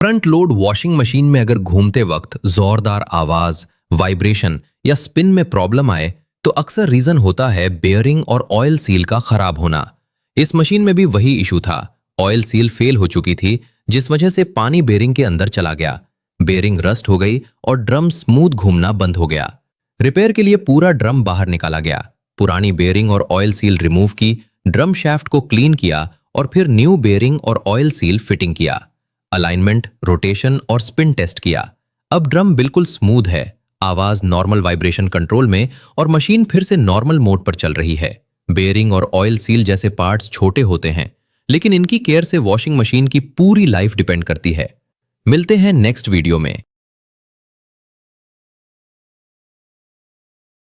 Front load washing machine में अगर घूमते वक्त जोरदार आवाज, वाइब्रेशन या स्पिन में प्रॉब्लम आए तो अक्सर रीजन होता है बेयरिंग और ऑयल सील का खराब होना। इस मशीन में भी वही इशू था। ऑयल सील फेल हो चुकी थी, जिस वजह से पानी बेयरिंग के अंदर चला गया। बेयरिंग रस्ट हो गई और ड्रम स्मूथ घूमना बंद हो गया। रिपेयर के लिए पूरा ड्रम बाहर निकाला गया। पुरानी बेयरिंग और ऑयल सील रिमूव की, ड्रम शाफ्ट को क्लीन किया और फिर न्यू बेयरिंग और ऑयल सील फिटिंग किया। अलाइनमेंट, रोटेशन और स्पिन टेस्ट किया। अब ड्रम बिल्कुल स्मूथ है, आवाज नॉर्मल वाइब्रेशन कंट्रोल में और मशीन फिर से नॉर्मल मोड पर चल रही है। बेयरिंग और ऑयल सील जैसे पार्ट्स छोटे होते हैं, लेकिन इनकी केयर से वॉशिंग मशीन की पूरी लाइफ डिपेंड करती है। मिलते हैं नेक्स्ट वीडियो में।